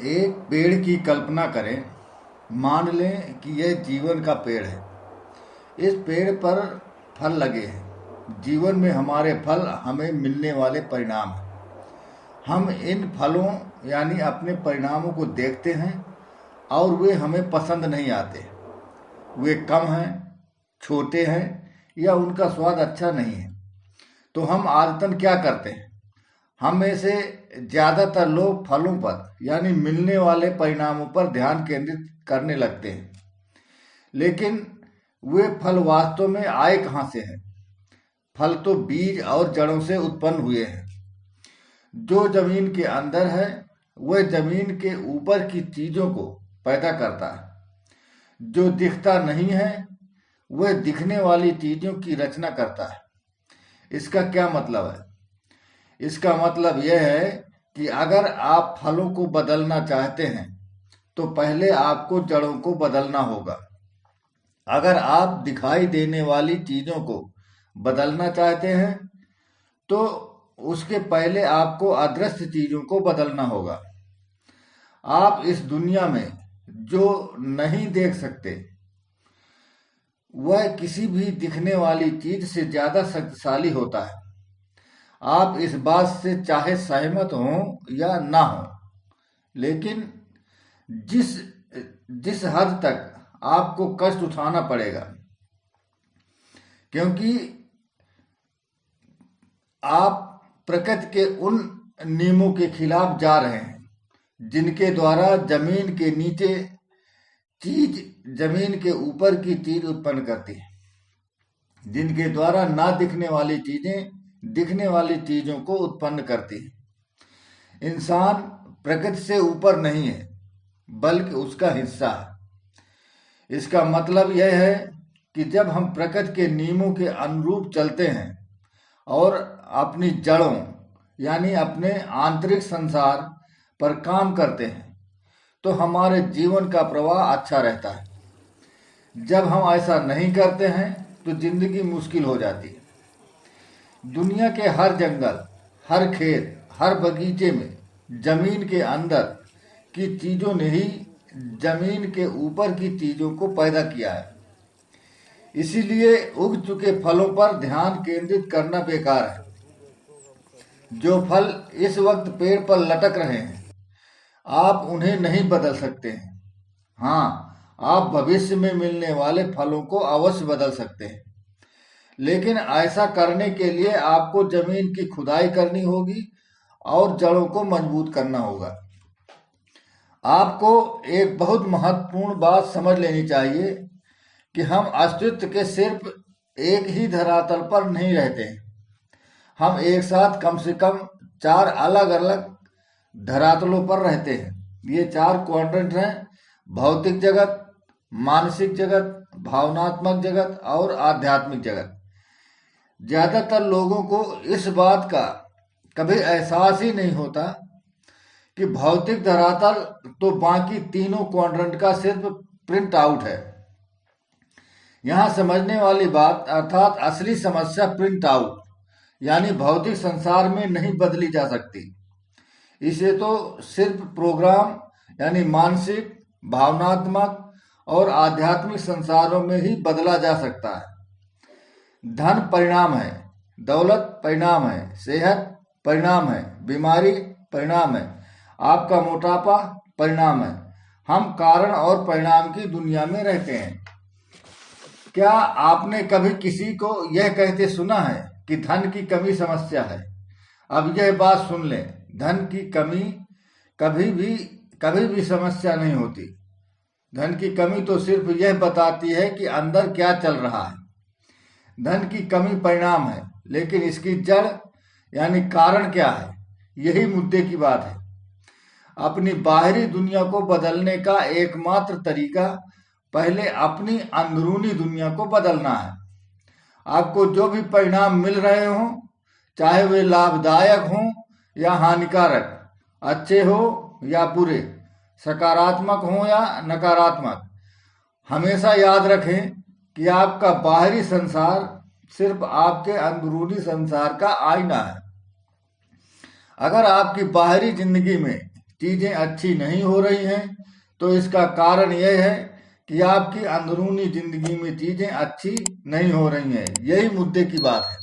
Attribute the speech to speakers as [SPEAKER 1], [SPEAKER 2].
[SPEAKER 1] एक पेड़ की कल्पना करें। मान लें कि यह जीवन का पेड़ है। इस पेड़ पर फल लगे हैं। जीवन में हमारे फल हमें मिलने वाले परिणाम हैं। हम इन फलों यानी अपने परिणामों को देखते हैं और वे हमें पसंद नहीं आते। वे कम हैं, छोटे हैं या उनका स्वाद अच्छा नहीं है। तो हम आदतन क्या करते हैं? हम में से ज़्यादातर लोग फलों पर यानी मिलने वाले परिणामों पर ध्यान केंद्रित करने लगते हैं। लेकिन वे फल वास्तव में आए कहाँ से हैं? फल तो बीज और जड़ों से उत्पन्न हुए हैं। जो जमीन के अंदर है वह जमीन के ऊपर की चीजों को पैदा करता है। जो दिखता नहीं है वह दिखने वाली चीजों की रचना करता है। इसका क्या मतलब है? इसका मतलब यह है कि अगर आप फलों को बदलना चाहते हैं तो पहले आपको जड़ों को बदलना होगा। अगर आप दिखाई देने वाली चीजों को बदलना चाहते हैं तो उसके पहले आपको अदृश्य चीजों को बदलना होगा। आप इस दुनिया में जो नहीं देख सकते वह किसी भी दिखने वाली चीज से ज्यादा शक्तिशाली होता है। आप इस बात से चाहे सहमत हों या ना हो, लेकिन जिस जिस हद तक आपको कष्ट उठाना पड़ेगा, क्योंकि आप प्रकृति के उन नियमों के खिलाफ जा रहे हैं जिनके द्वारा जमीन के नीचे चीज जमीन के ऊपर की चीज उत्पन्न करती है, जिनके द्वारा ना दिखने वाली चीजें दिखने वाली चीजों को उत्पन्न करती है। इंसान प्रकृति से ऊपर नहीं है बल्कि उसका हिस्सा है। इसका मतलब यह है कि जब हम प्रकृति के नियमों के अनुरूप चलते हैं और अपनी जड़ों यानी अपने आंतरिक संसार पर काम करते हैं तो हमारे जीवन का प्रवाह अच्छा रहता है। जब हम ऐसा नहीं करते हैं तो जिंदगी मुश्किल हो जाती है। दुनिया के हर जंगल, हर खेत, हर बगीचे में जमीन के अंदर की चीजों ने ही जमीन के ऊपर की चीजों को पैदा किया है। इसीलिए उग चुके फलों पर ध्यान केंद्रित करना बेकार है। जो फल इस वक्त पेड़ पर लटक रहे हैं आप उन्हें नहीं बदल सकते हैं। हाँ, आप भविष्य में मिलने वाले फलों को अवश्य बदल सकते हैं, लेकिन ऐसा करने के लिए आपको जमीन की खुदाई करनी होगी और जड़ों को मजबूत करना होगा। आपको एक बहुत महत्वपूर्ण बात समझ लेनी चाहिए कि हम अस्तित्व के सिर्फ एक ही धरातल पर नहीं रहते हैं। हम एक साथ कम से कम 4 अलग अलग धरातलों पर रहते हैं। ये 4 क्वाड्रेंट हैं: भौतिक जगत, मानसिक जगत, भावनात्मक जगत और आध्यात्मिक जगत। ज्यादातर लोगों को इस बात का कभी एहसास ही नहीं होता कि भौतिक धरातल तो बाकी तीनों क्वाड्रेंट का सिर्फ प्रिंट आउट है। यहाँ समझने वाली बात अर्थात असली समस्या प्रिंट आउट यानी भौतिक संसार में नहीं बदली जा सकती। इसे तो सिर्फ प्रोग्राम यानी मानसिक, भावनात्मक और आध्यात्मिक संसारों में ही बदला जा सकता है। धन परिणाम है, दौलत परिणाम है, सेहत परिणाम है, बीमारी परिणाम है, आपका मोटापा परिणाम है। हम कारण और परिणाम की दुनिया में रहते हैं। क्या आपने कभी किसी को यह कहते सुना है कि धन की कमी समस्या है? अब यह बात सुन लें, धन की कमी कभी भी समस्या नहीं होती। धन की कमी तो सिर्फ यह बताती है कि अंदर क्या चल रहा है। धन की कमी परिणाम है, लेकिन इसकी जड़ यानी कारण क्या है, यही मुद्दे की बात है। अपनी बाहरी दुनिया को बदलने का एकमात्र तरीका पहले अपनी अंदरूनी दुनिया को बदलना है। आपको जो भी परिणाम मिल रहे हों, चाहे वे लाभदायक हों या हानिकारक, अच्छे हो या बुरे, सकारात्मक हो या नकारात्मक, हमेशा याद रखें कि आपका बाहरी संसार सिर्फ आपके अंदरूनी संसार का आईना है। अगर आपकी बाहरी जिंदगी में चीजें अच्छी नहीं हो रही हैं, तो इसका कारण यह है कि आपकी अंदरूनी जिंदगी में चीजें अच्छी नहीं हो रही हैं। यही मुद्दे की बात है।